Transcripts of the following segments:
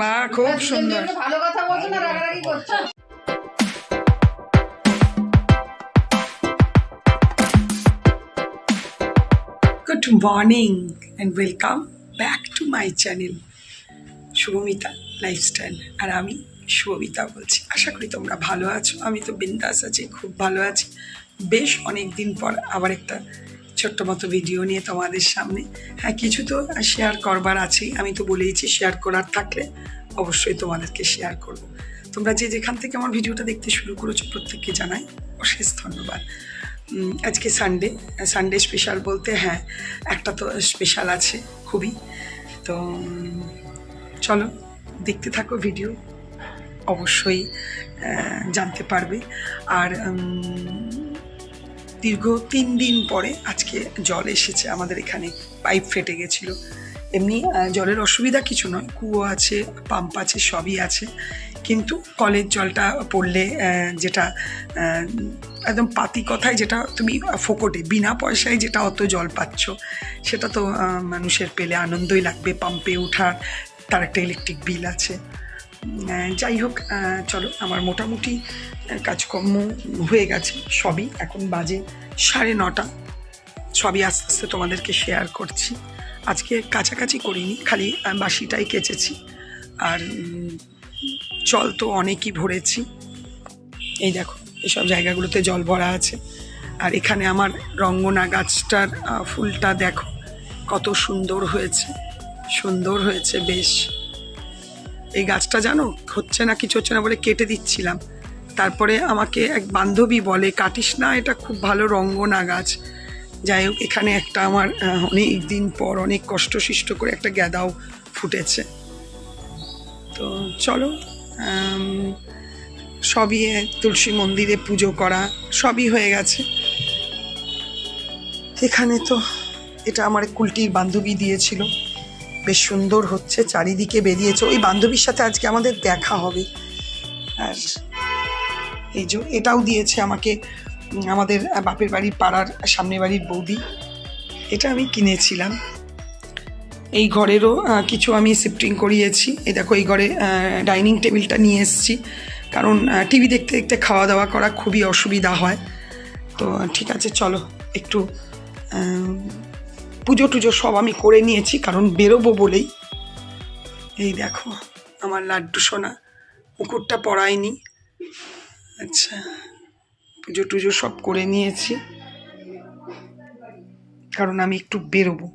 মা খুব সুন্দর। ভালো কথা বলছো না, রাগারাগি করছো? Good morning and welcome back to my channel Shubhamita lifestyle. আর আমি শুভমিতা বলছি। আশা করি তোমরা ভালো আছো। আমি তো বিন্দাস আছি, খুব ভালো আছি। বেশ অনেক দিন পর আবার একটা ছোট্ট মতো ভিডিও নিয়ে তোমাদের সামনে। হ্যাঁ, কিছু তো শেয়ার করবার আছেই। আমি তো বলেইছি শেয়ার করার থাকলে অবশ্যই তোমাদেরকে শেয়ার করব। তোমরা যে যেখান থেকে আমার ভিডিওটা দেখতে শুরু করেছো প্রত্যেককে জানাই অশেষ ধন্যবাদ। আজকে সানডে স্পেশাল বলতে হ্যাঁ একটা তো স্পেশাল আছে খুবই। তো চলো দেখতে থাকো ভিডিও, অবশ্যই জানতে পারবে। আর দীর্ঘ 3 দিন পরে আজকে জল এসেছে আমাদের এখানে। পাইপ ফেটে গেছিলো। এমনি জলের অসুবিধা কিছু নয়, কুয়ো আছে, পাম্প আছে, সবই আছে। কিন্তু কলের জলটা পড়লে যেটা একদম পাতি কথায় যেটা তুমি ফোকটে বিনা পয়সায় যেটা অত জল পাচ্ছ, সেটা তো মানুষের পেলে আনন্দই লাগবে। পাম্পে ওঠার তার একটা ইলেকট্রিক বিল আছে। যাই হোক, চলো আমার মোটামুটি কাজকর্ম হয়ে গেছে সবই। এখন বাজে 9:30। সবই আস্তে আস্তে তোমাদেরকে শেয়ার করছি। আজকে কাছাকাছি করিনি, খালি বাসিটাই কেচেছি। আর জল তো অনেকই ভরেছি। এই দেখো এইসব জায়গাগুলোতে জল ভরা আছে। আর এখানে আমার রঙ্গনা গাছটার ফুলটা দেখো কত সুন্দর হয়েছে, সুন্দর হয়েছে বেশ। এই গাছটা জানো হচ্ছে না, কিছু হচ্ছে না বলে কেটে দিচ্ছিলাম। তারপরে আমাকে এক বান্ধবী বলে, কাটিস না, এটা খুব ভালো রঙ্গনা গাছ। যাই হোক, এখানে একটা আমার অনেক দিন পর অনেক কষ্টসিষ্ট করে একটা গ্যাদাও ফুটেছে। তো চলো, সবই তুলসী মন্দিরে পুজো করা সবই হয়ে গেছে। এখানে তো এটা আমার কুলটির বান্ধবী দিয়েছিল, বেশ সুন্দর হচ্ছে, চারিদিকে বেরিয়েছে। ওই বান্ধবীর সাথে আজকে আমাদের দেখা হবে। আর এই যে এটাও দিয়েছে আমাকে আমাদের বাপের বাড়ির পাড়ার সামনে বাড়ির বৌদি। এটা আমি কিনেছিলাম। এই ঘরেরও কিছু আমি শিফটিং করিয়েছি। এই দেখো এই ঘরে ডাইনিং টেবিলটা নিয়ে এসেছি, কারণ টিভি দেখতে দেখতে খাওয়া দাওয়া করা খুবই অসুবিধা হয়। তো ঠিক আছে, চলো একটু পুজো টুজো সব আমি করে নিয়েছি, কারণ বেরোবো বলেই। এই দেখো আমার লাড্ডু সোনা, মুকুটটা পরায়নি। আচ্ছা, পুজো টুজো সব করে নিয়েছি, কারণ আমি একটু বেরোবো।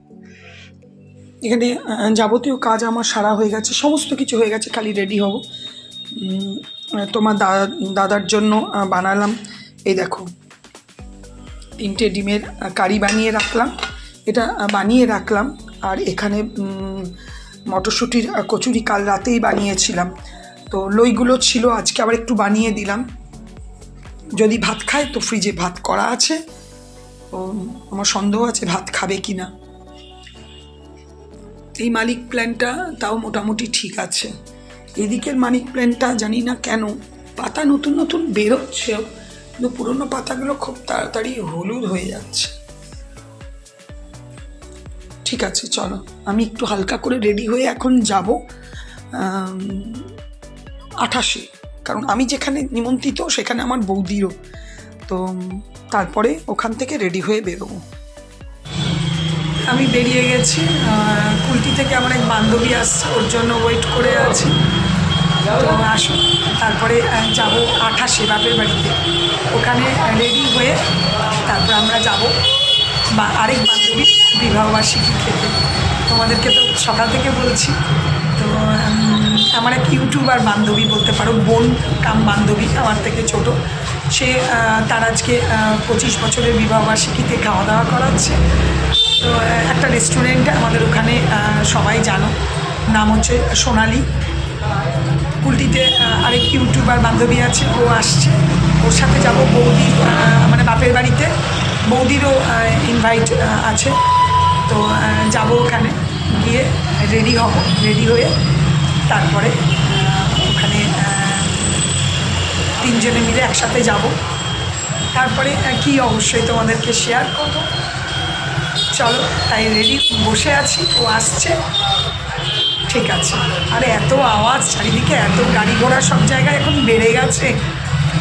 এখানে যাবতীয় কাজ আমার সারা হয়ে গেছে, সমস্ত কিছু হয়ে গেছে, খালি রেডি হব। তোমার দাদার জন্য বানালাম, এই দেখো 3টে ডিমের কারি বানিয়ে রাখলাম, এটা বানিয়ে রাখলাম। আর এখানে মটরশুঁটির কচুরি কাল রাতেই বানিয়েছিলাম, তো লইগুলো ছিল, আজকে আবার একটু বানিয়ে দিলাম। যদি ভাত খায় তো ফ্রিজে ভাত করা আছে, তো আমার সন্দেহ আছে ভাত খাবে কি না। এই মালিক প্ল্যানটা তাও মোটামুটি ঠিক আছে। এদিকের মানিক প্ল্যানটা জানি না কেন পাতা নতুন নতুন বেরোচ্ছে, কিন্তু পুরোনো পাতাগুলো খুব তাড়াতাড়ি হলুদ হয়ে যাচ্ছে। ঠিক আছে, চলো আমি একটু হালকা করে রেডি হয়ে এখন যাব 28-এ, কারণ আমি যেখানে নিমন্ত্রিত সেখানে আমার বৌদিরও। তো তারপরে ওখান থেকে রেডি হয়ে বেরোবো। আমি বেরিয়ে গেছি। কুলটি থেকে আমার এক বান্ধবী আসছে, ওর জন্য ওয়েট করে আছি। তো আসো, তারপরে যাব 28-এ বাপের বাড়িতে। ওখানে রেডি হয়ে তারপর আমরা যাব বা আরেক বান্ধবী বিবাহবার্ষিকী খেতে। তোমাদেরকে তো সকাল থেকে বলছি। তো আমার এক ইউটিউবার বান্ধবী বলতে পারো, বোন কাম বান্ধবী, আমার থেকে ছোট। সে তার আজকে 25 বছরের বিবাহবার্ষিকীতে খাওয়া দাওয়া করাচ্ছে। তো একটা রেস্টুরেন্টে আমাদের ওখানে, সবাই জানো, নাম হচ্ছে সোনালি। কুলটিতে আরেক ইউটিউবার বান্ধবী আছে, ও আসছে, ওর সাথে যাব বৌদির মানে বাপের বাড়িতে। বৌদিরও ইনভাইট আছে। তো যাব ওখানে গিয়ে রেডি হব, রেডি হয়ে তারপরে ওখানে 3 জনে মিলে একসাথে যাব। তারপরে কি অবশ্যই তোমাদেরকে শেয়ার করব। চলো তাই রেডি বসে আছি, ও আসছে। ঠিক আছে। আরে এত আওয়াজ চারিদিকে, এত গাড়ি ঘোড়া সব জায়গায় এখন বেড়ে গেছে,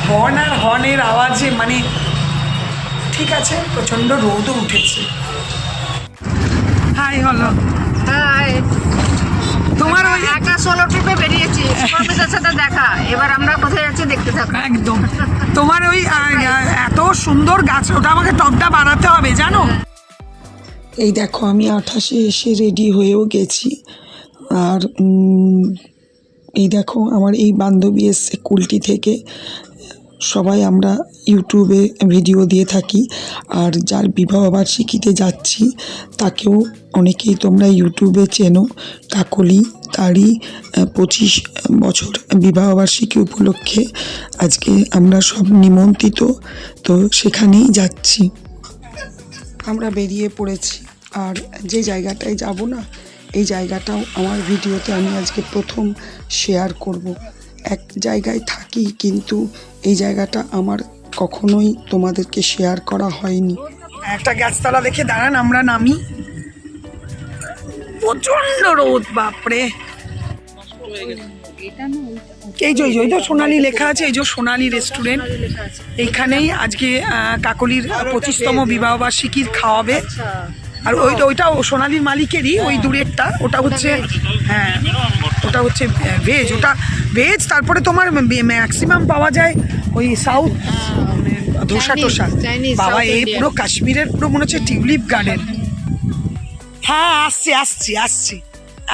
হর্ন আর হর্নের আওয়াজে মানে ঠিক আছে। প্রচণ্ড রোদও উঠেছে। হাই হলো। হাই। তোমার ওই একা সোলো ট্রিপে বেরিয়েছি, সুপারফিসের সাথে দেখা। এবার আমরা কোথায় যাচ্ছি দেখতে থাকো। একদম তোমার ওই এত সুন্দর গাছ, ওটা আমাকে টপটা বানাতে হবে জানো। এই দেখো আমি 28-এ এসে রেডি হয়েও গেছি। আর এই দেখো আমার এই বান্ধবী এসছে কুলটি থেকে। সবাই আমরা ইউটিউবে ভিডিও দিয়ে থাকি, আর যার বিবাহবার্ষিকীতে যাচ্ছি তাকেও অনেকেই তোমরা ইউটিউবে চেনো। কাকলি, তারই 25 বছর বিবাহবার্ষিকী উপলক্ষে আজকে আমরা সব নিমন্ত্রিত, তো সেখানেই যাচ্ছি। আমরা বেরিয়ে পড়েছি, আর যে জায়গাটায় যাব না, এই জায়গাটাও আমার ভিডিওতে আমি আজকে প্রথম শেয়ার করব। এক জায়গায় থাকি কিন্তু এই জায়গাটা আমার কখনোই তোমাদেরকে শেয়ার করা হয়নি। একটা গাছতলা দেখে দাঁড়ান, আমরা নামি। প্রচণ্ড রোদ, বাপরে। এই যে তো সোনালি লেখা আছে, এই যে সোনালি রেস্টুরেন্ট, এইখানেই আজকে কাকলির 25তম বিবাহবার্ষিকীর খাওয়াবে। আর ওইটা সোনালির মালিকেরই, ওই দূরেরটা ওটা হচ্ছে, হ্যাঁ ওটা হচ্ছে ভেজ, ওটা ভেজ। তারপরে তোমার ম্যাক্সিমাম পাওয়া যায় ওই সাউথ ধোসা টোসা। বাবা এই পুরো কাশ্মীরের পুরো মনে হচ্ছে টিউলিপ গার্ডেন। হ্যাঁ আসছি আসছি আসছি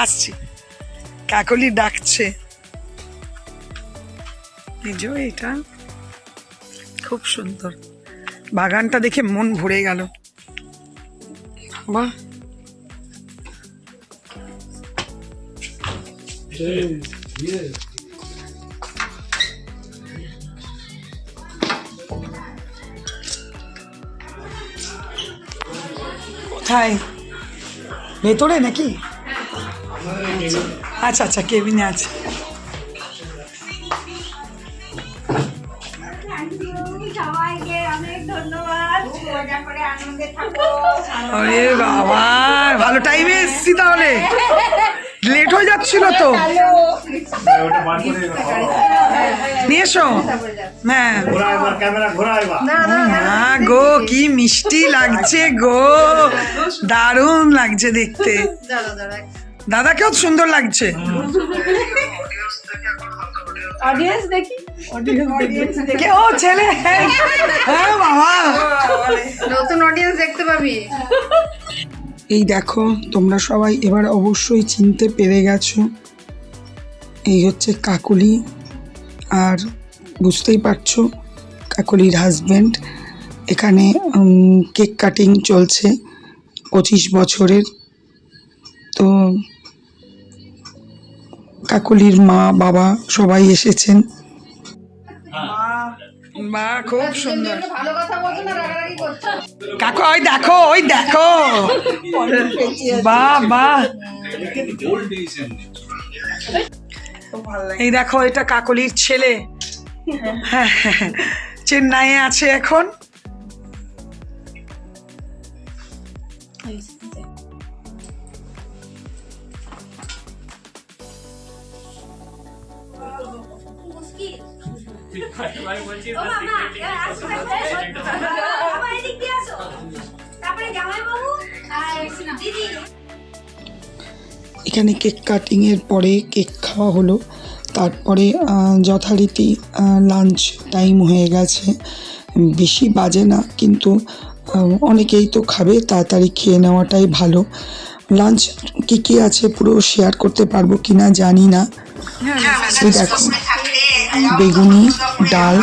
আসছি, কাকলি ডাকছে। এই যে এটা খুব সুন্দর, বাগানটা দেখে মন ভরে গেল। বাহ, কোথায়? ভেতরে নাকি? আচ্ছা আচ্ছা, কেবিনে আছে। সবাইকে অনেক ধন্যবাদ। মজা করে আনন্দে থাকো। আরে বাবা, ভালো টাইমে এসছি তাহলে, লেট হয়ে যাচ্ছিল তো। নিয়ে এসো। হ্যাঁ হ্যাঁ গো, কি মিষ্টি লাগছে গো, দারুণ লাগছে দেখতে। দাদাকেও সুন্দর লাগছে। অডিয়েন্স দেখি, কে ও ছেলে? হ্যাঁ বাবা, নতুন অডিয়েন্স দেখতে পাবি। এই দেখো তোমরা সবাই এবার অবশ্যই চিনতে পেরে গেছো, এই হচ্ছে কাকলি। আর বুঝতেই পারছো কাকলির হাজব্যান্ড। এখানে কেক কাটিং চলছে 25 বছরের। তো কাকলির মা বাবা সবাই এসেছেন। মা খুব সুন্দর। ভালো কথা বলছো না, রাগারাগি করছো। কাকু ওই দেখো, ওই দেখো, বাহ বাহ। এই দেখো এটা কাকলির ছেলে, চেন্নাইয়ে আছে এখন। এখানে কেক কাটিংয়ের পরে কেক খাওয়া হলো, তারপরে যথারীতি লাঞ্চ টাইম হয়ে গেছে। বেশি বাজে না, কিন্তু অনেকেই তো খাবে, তাড়াতাড়ি খেয়ে নেওয়াটাই ভালো। লাঞ্চ কী আছে পুরো শেয়ার করতে পারবো কিনা জানি না। এই দেখো বেগুনি, ডাল,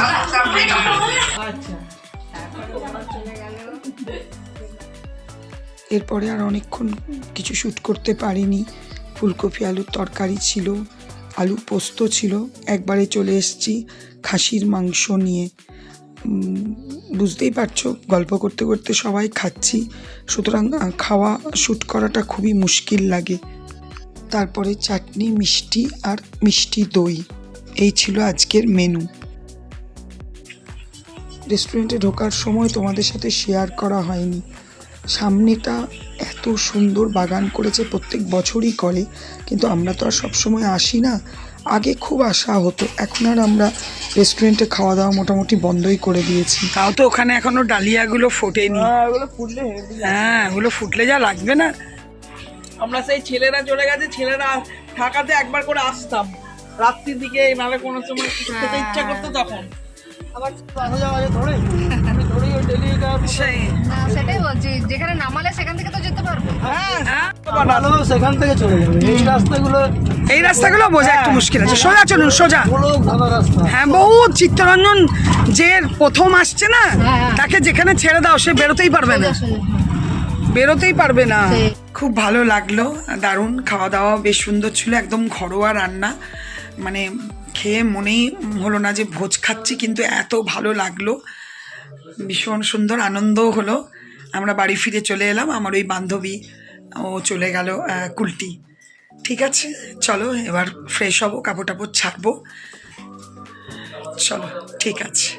এরপরে আর অনেকক্ষণ কিছু শ্যুট করতে পারিনি। ফুলকপি আলুর তরকারি ছিল, আলু পোস্ত ছিল। একবারে চলে এসেছি খাসির মাংস নিয়ে। বুঝতেই পারছো গল্প করতে করতে সবাই খাচ্ছি, সুতরাং খাওয়া শ্যুট করাটা খুবই মুশকিল লাগে। তারপরে চাটনি, মিষ্টি আর মিষ্টি দই, এই ছিল আজকের মেনু। রেস্টুরেন্টে ঢোকার সময় তোমাদের সাথে শেয়ার করা হয়নি, সামনেটা এত সুন্দর বাগান করেছে, প্রত্যেক বছরই করে, কিন্তু আমরা তো আর সবসময় আসি না। আগে খুব আসা হতো, এখন আর আমরা রেস্টুরেন্টে খাওয়া দাওয়া মোটামুটি বন্ধই করে দিয়েছি। তাও তো ওখানে এখনো ডালিয়াগুলো ফোটেনি। হ্যাঁ, ওগুলো ফুটলে যা লাগবে না। আমরা সেই ছেলেরা চলে গেছে, ছেলেরা ঢাকাতে একবার করে আসতাম রাত্রির দিকে, নাহলে কোনো সময় খেতে ইচ্ছা করতো তখন। আবার সেটাই বলছি, যেখানে নামালে সেখান থেকে তো যেতে পারবো। সেখান থেকে চলে যাবে। এই রাস্তাগুলো বোঝা একটু মুশকিল আছে। সোজা চলুন, সোজা। রাস্তা। হ্যাঁ, বহু চিত্তরঞ্জন যে প্রথম আসছে না, তাকে যেখানে ছেড়ে দাও সে বেরোতেই পারবে না, বেরোতেই পারবে না। খুব ভালো লাগলো, দারুণ খাওয়া দাওয়া, বেশ সুন্দর ছিল, একদম ঘরোয়া রান্না। মানে খেয়ে মনেই হলো না যে ভোজ খাচ্ছি, কিন্তু এত ভালো লাগলো, ভীষণ সুন্দর আনন্দও হলো। আমরা বাড়ি ফিরে চলে এলাম, আমার ওই বান্ধবী ও চলে গেল কুলটি। ঠিক আছে, চলো এবার ফ্রেশ হবো, কাপড় টাপড় ছাড়বো, চলো ঠিক আছে।